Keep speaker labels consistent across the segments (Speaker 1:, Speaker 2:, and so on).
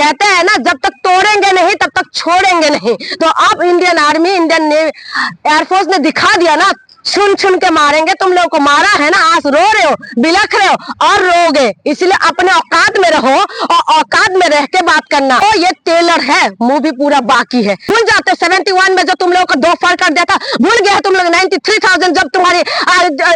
Speaker 1: कहते हैं ना, जब तक तोड़ेंगे नहीं तब तक छोड़ेंगे नहीं। तो अब Indian army, Indian navy, air force ने दिखा दिया ना, छुन छुन के मारेंगे। तुम लोगों को मारा है ना, आज रो रहे हो, बिलख रहे हो और रोगे, इसलिए अपने औकात में रहो और औकात में रह के बात करना। तो ये टेलर है, मूवी पूरा बाकी है। भूल जाते हो 71 में जो तुम लोगों को 2 फर कर दिया था, भूल गए तुम लोग। 93,000 जब तुम्हारी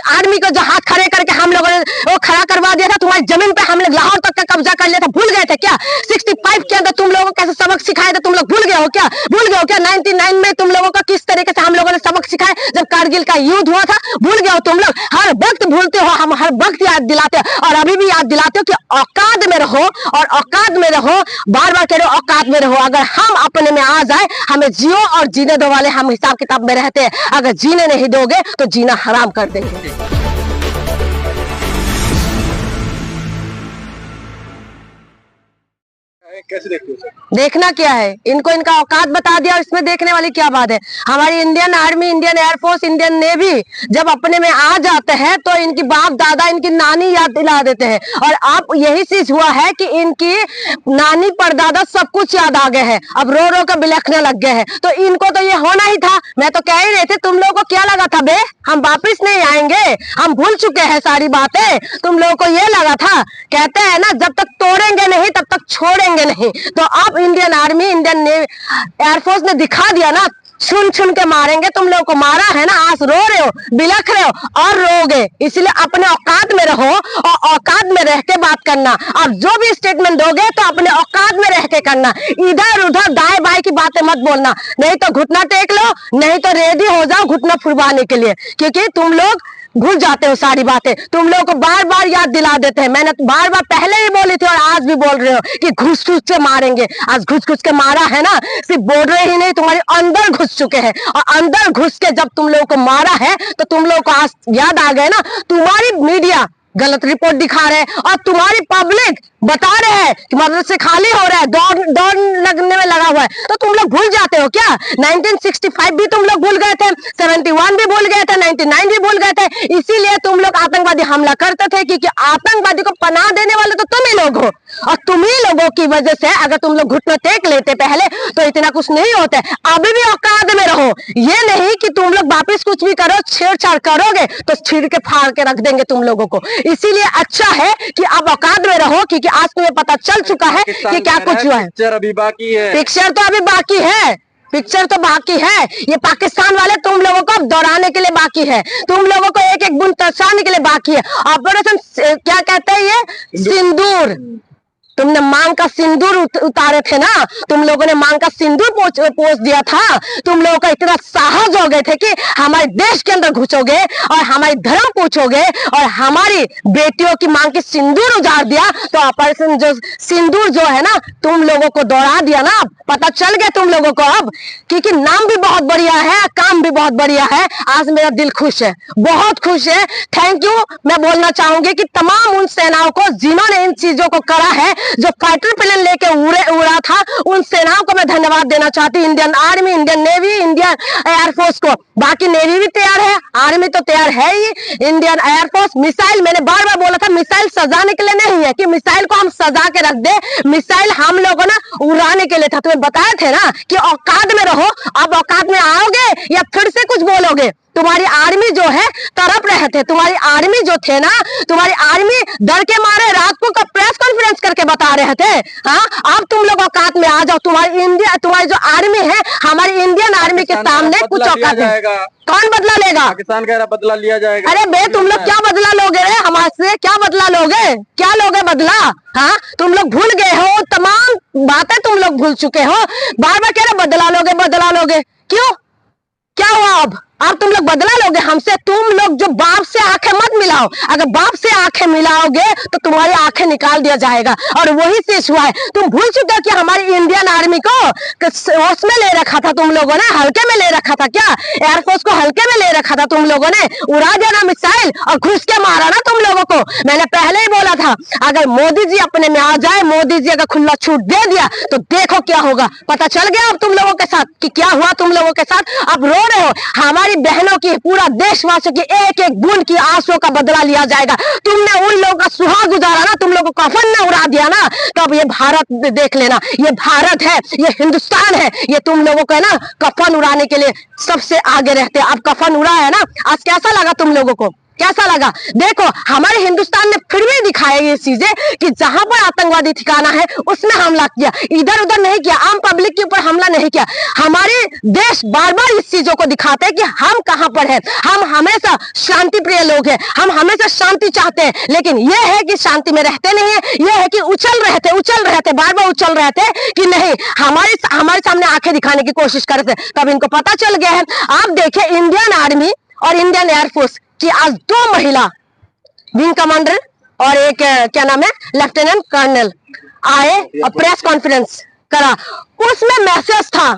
Speaker 1: आर्मी को जो हाथ खड़े करके हम लोगों ने वो खड़ा करवा दिया था, तुम्हारी जमीन पे हम लोग लाहौर तक का कब्जा कर लिया था, भूल गए थे क्या? 65 के अंदर तुम लोगों को कैसे सबक सिखाए थे, तुम लोग भूल गए हो क्या? भूल गए हो क्या? 99 में तुम लोगों को किस तरीके से हम लोगों ने सबक सिखाए जब कारगिल का युद्ध हुआ था, भूल गए हो तुम लोग? हर वक्त भूलते हो, हम हर वक्त याद दिलाते हो और अभी भी याद दिलाते हो कि औकात में रहो और औकात में रहो, बार बार कह रहे हो औकात में रहो। अगर हम अपने में आ जाए, हमें जियो और जीने दो वाले हम हिसाब किताब में रहते हैं। अगर जीने नहीं दोगे तो जीना हराम कर देंगे।
Speaker 2: कैसे देखते हो सर?
Speaker 1: देखना क्या है, इनको इनका औकात बता दिया और इसमें देखने वाली क्या बात है। हमारी Indian army, Indian air force, Indian navy जब अपने में आ जाते हैं तो इनकी बाप दादा, इनकी नानी याद दिला देते हैं। और अब यही चीज हुआ है कि इनकी नानी परदादा सब कुछ याद आ गए हैं, अब रो रो कर बिलखने लग गए हैं। तो इनको तो ये होना ही था। मैं तो कह ही रहे थे, तुम लोगों को क्या लगा था बे, हम वापिस नहीं आएंगे, हम भूल चुके हैं सारी बातें। तुम लोगों को ये लगा था, कहते हैं ना, जब तक तोड़ेंगे नहीं तब तक छोड़ेंगे नहीं। तो अब Indian army, Indian navy, air force ने दिखा दिया ना, छुन छुन के मारेंगे। तुम लोगों को मारा है ना, आज रो रहे हो, बिलख रहे हो और रोगे, इसलिए अपने औकात में रहो और औकात में रह के बात करना। अब जो भी स्टेटमेंट दोगे तो अपने औकात में रह के करना, इधर उधर दाएं बाएं की बातें मत बोलना, नहीं तो घुटना टेक लो, नहीं तो रेडी हो जाओ घुटना फुड़वाने के लिए, क्योंकि तुम लोग भूल जाते हो सारी बातें। तुम लोगों को बार बार याद दिला देते हैं। मैंने बार बार पहले ही बोली थी और आज भी बोल रहे हो कि घुस घुस के मारेंगे। आज घुस घुस के मारा है ना, सिर्फ बोल रहे ही नहीं, तुम्हारे अंदर घुस चुके हैं। और अंदर घुस के जब तुम लोगों को मारा है तो तुम लोगों को आज याद आ गए ना। तुम्हारी मीडिया गलत रिपोर्ट दिखा रहे हैं और तुम्हारी पब्लिक बता रहे हैं कि मदरसे खाली हो रहा है, दौड़ लगने में लगा हुआ है। तो तुम लोग भूल जाते हो क्या? 1965 भी तुम लोग भूल गए थे, 71 भी भूल गए थे, 99 भी भूल गए थे। इसीलिए तुम लोग आतंकवादी हमला करते थे, क्योंकि आतंकवादी को पनाह देने वाले तो तुम ही लोग हो। और तुम ही लोगों की वजह से अगर तुम लोग घुटने टेक लेते पहले तो इतना कुछ नहीं होता। अभी भी औकात में रहो, ये नहीं कि तुम लोग वापिस कुछ भी करो, छेड़छाड़ करोगे तो छीड़ के फाड़ के रख देंगे तुम लोगों को। इसीलिए अच्छा है कि अब औकात में रहो, क्योंकि आज तुम्हें पता चल चुका है कि क्या कुछ हुआ है।
Speaker 2: पिक्चर अभी बाकी है,
Speaker 1: पिक्चर तो अभी बाकी है, पिक्चर तो बाकी है। ये पाकिस्तान वाले तुम लोगों को दौड़ाने के लिए बाकी है, तुम लोगों को एक एक बूंद तरसाने के लिए बाकी है। ऑपरेशन क्या कहते हैं ये, सिंदूर। तुमने मांग का सिंदूर उतारे थे ना, तुम लोगों ने मांग का सिंदूर पोष दिया था। तुम लोगों का इतना साहस हो गए थे कि हमारे देश के अंदर घुसोगे और हमारी धर्म पूछोगे और हमारी बेटियों की मांग की सिंदूर उजाड़ दिया। तो ऑपरेशन जो सिंदूर जो है ना, तुम लोगों को दौड़ा दिया ना। पता चल गया तुम लोगों को अब, क्योंकि नाम भी बहुत बढ़िया है, काम भी बहुत बढ़िया है। आज मेरा दिल खुश है, बहुत खुश है। थैंक यू मैं बोलना चाहूंगी कि तमाम उन सेनाओं को जिन्होंने इन चीजों को करा है, जो फाइटर प्लेन लेके उड़ा था, उन सेनाओं को मैं धन्यवाद देना चाहती हूँ। Indian army, Indian navy, Indian air force को। बाकी नेवी भी तैयार है, आर्मी तो तैयार है ही। इंडियन एयरफोर्स मिसाइल, मैंने बार बार बोला था, मिसाइल सजाने के लिए नहीं है कि मिसाइल को हम सजा के रख दे, मिसाइल हम लोगों ने उड़ाने के लिए था। तुम्हें बताए थे ना कि औकात में रहो। अब औकात में आओगे या फिर से कुछ बोलोगे? तुम्हारी आर्मी जो है तरफ रहे थे, तुम्हारी आर्मी जो थे ना, तुम्हारी आर्मी डर के मारे रात को प्रेस कॉन्फ्रेंस करके बता रहे थे। हाँ, अब तुम लोग औकात में आ जाओ। तुम्हारी जो आर्मी है, हमारी इंडियन आर्मी के सामने कुछ औकात नहीं। कौन बदला लेगा?
Speaker 2: पाकिस्तान कह रहा बदला लिया जाएगा।
Speaker 1: अरे बे, तुम लोग क्या बदला लोगे रे हमारे से? क्या बदला लोगे? क्या लोगे बदला? हाँ, तुम लोग भूल गए हो, तमाम बातें तुम लोग भूल चुके हो। बार बार कह रहे बदला लोगे, बदला लोगे। क्यों, क्या हुआ? अब तुम लोग बदला लोगे हमसे? तुम लोग जो बाप से आंखें मत मिलाओ। अगर बाप से आंखें मिलाओगे तो तुम्हारी आंखें निकाल दिया जाएगा, और वही चीज हुआ है। तुम भूल चुके हो कि हमारी इंडियन आर्मी को उसमें ले रखा था तुम लोगों ने, हल्के में ले रखा था क्या? एयरफोर्स को हल्के में ले रखा था तुम लोगों ने, उड़ा दिया ना मिसाइल और घुस के मारा ना तुम लोगों को। मैंने पहले ही बोला था, अगर मोदी जी अपने में आ जाए, मोदी जी अगर खुला छूट दे दिया तो देखो क्या होगा। पता चल गया अब तुम लोगों के साथ कि क्या हुआ तुम लोगों के साथ। अब रो रहे हो, हमारी हमारी बहनों की, पूरा देशवासियों की एक एक बूंद की आंसुओं का बदला लिया जाएगा। तुमने उन लोगों का सुहाग गुजारा ना, तुम लोगों को कफन में उड़ा दिया ना, तो अब ये भारत देख लेना, ये भारत है, ये हिंदुस्तान है, ये तुम लोगों को है ना कफन उड़ाने के लिए सबसे आगे रहते हैं। अब कफन उड़ा है ना, आज कैसा लगा तुम लोगों को, कैसा लगा? देखो हमारे हिंदुस्तान ने फिर भी दिखाया ये चीजें कि जहां पर आतंकवादी ठिकाना है उसमें हमला किया, इधर उधर नहीं किया, आम पब्लिक के ऊपर हमला नहीं किया। हमारे देश बार बार इस चीजों को दिखाते हैं कि हम कहां पर है, हम हमेशा शांति प्रिय लोग हैं, हम हमेशा शांति चाहते हैं, लेकिन ये है कि शांति में रहते नहीं है, ये है कि उछल रहे थे, बार बार उछल रहे थे कि नहीं, हमारे सामने आंखें दिखाने की कोशिश कर रहे थे। तब इनको पता चल गया है। आप देखिए इंडियन आर्मी और इंडियन एयरफोर्स कि आज 2 महिला विंग कमांडर और एक क्या नाम है लेफ्टिनेंट कर्नल आए और प्रेस कॉन्फ्रेंस करा। उसमें मैसेज था,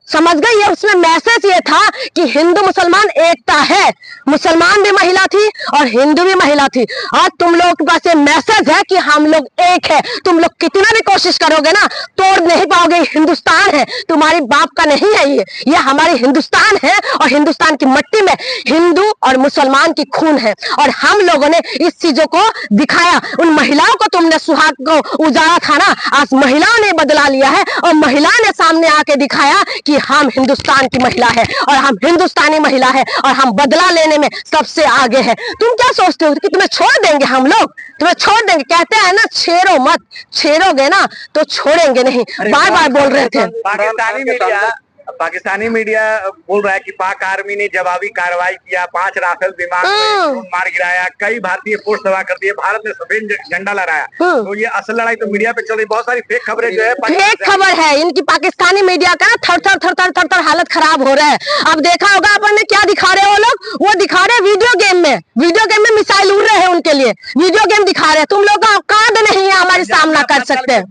Speaker 1: समझ गई? ये उसमें मैसेज ये था कि हिंदू मुसलमान एकता है, मुसलमान भी महिला थी और हिंदू भी महिला थी। आज तुम लोगों के पास ये मैसेज है कि हम लोग एक है। तुम लोग कितना भी कोशिश करोगे ना तोड़ नहीं पाओगे। हिंदुस्तान है, तुम्हारी बाप का नहीं है, ये हमारी हिंदुस्तान है और हिंदुस्तान की मिट्टी में हिंदू और मुसलमान की खून है। और हम लोगों ने इस चीजों को दिखाया। उन महिलाओं को तुमने सुहाग को उजाड़ा था ना, आज महिलाओं ने बदला लिया है और महिला ने सामने आके दिखाया कि हम हिंदुस्तान की महिला है और हम हिंदुस्तानी महिला है और हम बदला लेने में सबसे आगे है। तुम क्या सोचते हो कि तुम्हें छोड़ देंगे हम लोग? तुम्हें छोड़ देंगे? कहते हैं ना छेड़ो मत, छेड़ोगे ना तो छोड़ेंगे नहीं, बार बार बोल रहे थे।
Speaker 3: पाकिस्तानी मीडिया बोल रहा है कि पाक आर्मी ने जवाबी कार्रवाई किया, 5 राफेल विमान मार गिराया, कई भारतीय फोर्स तबाह कर दिए, भारत ने सफेद झंडा लहराया। तो ये असल लड़ाई तो मीडिया पे चल रही, बहुत सारी फेक खबरें जो है,
Speaker 1: फेक खबर है इनकी। पाकिस्तानी मीडिया का थर हालत खराब हो रहा है। अब देखा होगा अपन ने क्या दिखा रहे हैं वो लोग, वो दिखा रहे वीडियो गेम में मिसाइल उड़ रहे हैं उनके लिए, वीडियो गेम दिखा रहे हैं। तुम लोग का औकात नहीं है हमारे सामना कर सकते हैं।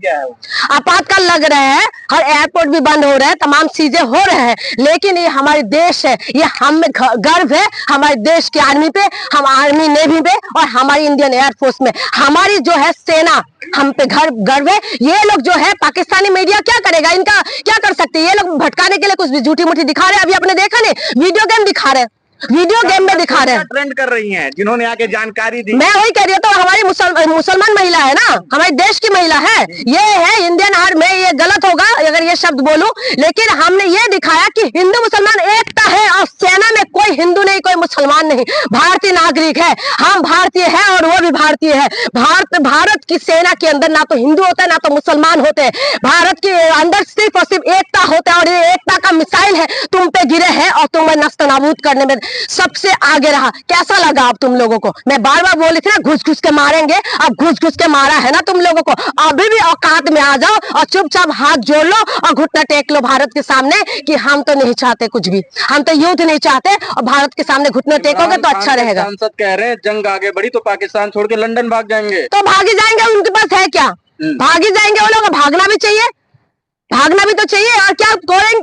Speaker 1: आपातकाल लग रहे हैं, हर एयरपोर्ट भी बंद हो रहा है, तमाम चीजें हो रहे हैं, लेकिन ये हमारे देश है, ये हमें गर्व है हमारे देश की आर्मी पे, हम आर्मी नेवी पे और हमारी इंडियन एयरफोर्स में। हमारी जो है सेना, हम पे गर्व है। ये लोग जो है पाकिस्तानी मीडिया क्या करेगा, इनका क्या कर सकते हैं? ये लोग भटकाने के लिए कुछ भी झूठी मूठी दिखा रहे हैं। अभी आपने देखा नहीं, वीडियो गेम दिखा रहे हैं, वीडियो गेम में दिखा रहे हैं,
Speaker 3: ट्रेंड कर रही हैं, जिन्होंने आके जानकारी दी।
Speaker 1: मैं वही कह रही हूँ, तो हमारी मुसलमान महिला है ना, हमारे देश की महिला है, ये है इंडियन आर्मी। ये गलत होगा अगर ये शब्द बोलूं, लेकिन हमने ये दिखाया कि हिंदू मुसलमान एकता है और सेना में कोई हिंदू नहीं, कोई मुसलमान नहीं, भारतीय नागरिक है। हम भारतीय है और वो भी भारतीय है। भारत की सेना के अंदर ना तो हिंदू होता है ना तो मुसलमान होते हैं। भारत के अंदर सिर्फ और सिर्फ एकता होता है और ये एकता का मिसाइल है तुम पे गिरे हैं और तुम्हें नष्ट नाबूद करने में सबसे आगे रहा। कैसा लगा अब तुम लोगों को? मैं बार बार बोली थी ना घुस घुस के मारेंगे, अब घुस घुस के मारा है ना तुम लोगों को। अभी भी औकात में आ जाओ और चुपचाप हाथ जोड़ लो और घुटना टेक लो भारत के सामने कि हम तो नहीं चाहते कुछ भी, हम तो युद्ध नहीं चाहते और भारत के सामने घुटने टेकोगे तो अच्छा रहेगा।
Speaker 2: सांसद कह रहे हैं जंग आगे बढ़ी तो पाकिस्तान छोड़ के लंदन भाग जाएंगे।
Speaker 1: तो भागी जाएंगे, उनके पास है क्या? भागी जाएंगे वो लोग, भागना भी चाहिए, भागना भी तो चाहिए। और क्या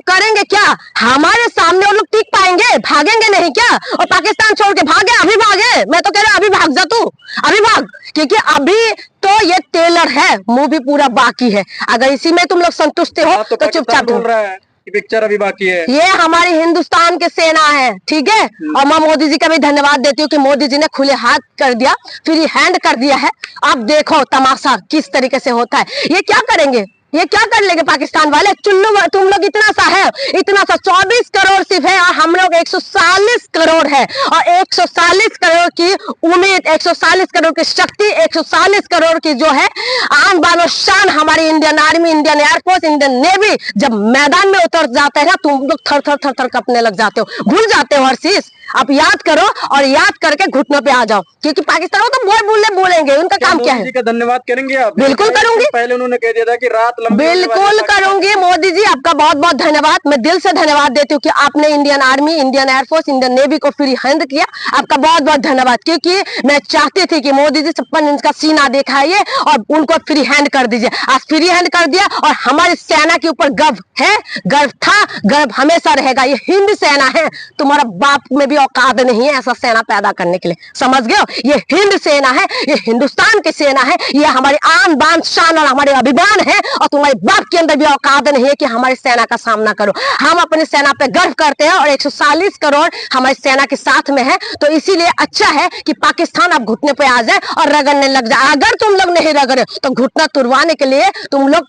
Speaker 1: करेंगे क्या? हमारे सामने वो लोग टिक पाएंगे? भागेंगे नहीं क्या? और पाकिस्तान छोड़ के भागे, अभी भागे। मैं तो कह रहा अभी भाग जा तू, अभी भाग, क्योंकि अभी तो ये टेलर है, मूवी पूरा बाकी है। अगर इसी में तुम लोग संतुष्ट हो तो चुपचाप
Speaker 2: बोल रहा है कि पिक्चर अभी बाकी है।
Speaker 1: ये हमारी हिंदुस्तान की सेना है, ठीक है। और मैं मोदी जी का भी धन्यवाद देती हूँ कि मोदी जी ने खुले हाथ कर दिया, फ्री हैंड कर दिया है। अब देखो तमाशा किस तरीके से होता है। ये क्या करेंगे, ये क्या कर लेंगे पाकिस्तान वाले? चुल्लू तुम लोग इतना सा है, इतना सा 24 करोड़ सिर्फ है और हम लोग 140 करोड़ है। और 140 करोड़ की उम्मीद, 140 करोड़ की शक्ति, 140 करोड़ की जो है आन बानो शान हमारी Indian army, Indian air force, Indian navy जब मैदान में उतर जाते हैं ना तुम लोग थर थर थर कपने लग जाते हो, भूल जाते हो हर चीज। आप याद करो और याद करके घुटनों पे आ जाओ, क्योंकि पाकिस्तान वो तो बोलेंगे, उनका काम क्या है।
Speaker 2: का धन्यवाद करेंगे आप?
Speaker 1: बिल्कुल करूंगी,
Speaker 2: पहले उन्होंने कह दिया था कि रात
Speaker 1: बिल्कुल करूंगी। मोदी जी आपका बहुत बहुत धन्यवाद, मैं दिल से धन्यवाद देती हूँ कि आपने Indian army, Indian air force, Indian navy को फ्री हैंड किया। आपका बहुत बहुत धन्यवाद, क्योंकि मैं चाहती थी कि मोदी जी 56 इंच का सीना दिखाइए और उनको फ्री हैंड कर दीजिए। आज फ्री हैंड कर दिया और हमारी सेना के ऊपर गर्व है, गर्व था, गर्व हमेशा रहेगा। ये हिंद सेना है, तुम्हारा बाप में भी औकात नहीं है ऐसा सेना पैदा करने के लिए, समझ गए हो? ये हिंद सेना है, ये हिंदुस्तान की सेना है, ये हमारी आन बान शान और हमारे अभिमान है, और तुम्हारे बाप के अंदर भी औकात नहीं है कि हमारी सेना का सामना करो। हम अपनी सेना पे गर्व करते हैं और 140 करोड़ हमारी सेना के साथ में है, तो इसीलिए अच्छा है कि पाकिस्तान अब घुटने पे आ जाए और रगड़ने लग जाए। अगर तुम लोग नहीं रगड़े तो घुटना तुड़वाने के लिए तुम लोग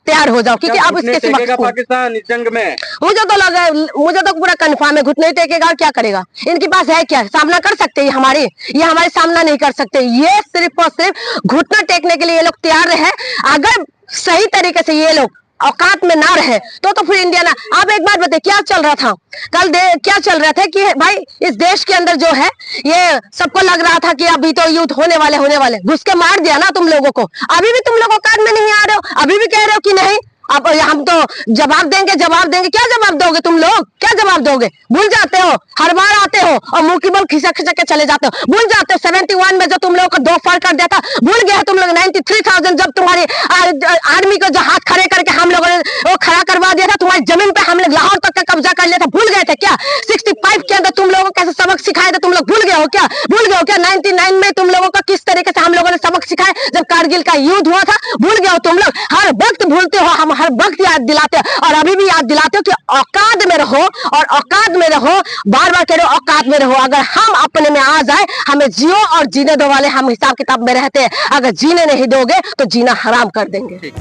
Speaker 1: तैयार हो जाओ, क्योंकि अब इसके
Speaker 2: टेकेगा पाकिस्तान इस जंग में?
Speaker 1: मुझे तो लगा, मुझे तो पूरा कंफर्म है घुटने टेकेगा। क्या करेगा? इनके पास है क्या? सामना कर सकते हैं ये हमारे सामना नहीं कर सकते। ये सिर्फ और सिर्फ घुटना टेकने के लिए ये लोग तैयार है। अगर सही तरीके से ये लोग औकात में ना रहे तो फिर इंडिया ना। आप एक बात बताइए, क्या चल रहा था कल? क्या चल रहा था कि भाई इस देश के अंदर जो है ये सबको लग रहा था कि अभी तो युद्ध होने वाले, घुस के मार दिया ना तुम लोगों को। अभी भी तुम लोग औकात में नहीं आ रहे हो, अभी भी कह रहे हो कि नहीं अब हम तो जवाब देंगे। क्या जवाब दोगे तुम लोग? क्या जवाब दोगे? भूल जाते हो, हर बार आते हो और मुंह की बल खिसक के चले जाते हो। भूल जाते हो 71 में जो तुम लोगों को 2 फाड़ कर दिया था, भूल गए तुम लोग। 93,000 जब तुम्हारी आर्मी को जो हाथ खड़े करके हम लोगों ने वो खड़ा करवा दिया था, तुम्हारी जमीन पे हम लोग लाहौर तक का कब्जा कर लिया था, भूल गए थे क्या? 65 के अंदर तुम लोगों को कैसे सबक सिखाए थे, तुम लोग भूल गए हो क्या? 99 में तुम लोगों को किस तरीके से हम लोगों ने सबक सिखाए जब कारगिल का युद्ध हुआ था, भूल गए हो तुम लोग? हर वक्त भूलते हो, हम हर वक्त याद दिलाते हो और अभी भी याद दिलाते हो कि औकात में रहो, और औकात में रहो, बार बार कह रहे हो औकात में रहो। अगर हम अपने में आ जाए, हमें जियो और जीने दो वाले हम हिसाब किताब में रहते हैं। अगर जीने नहीं दोगे तो जीना हराम कर देंगे।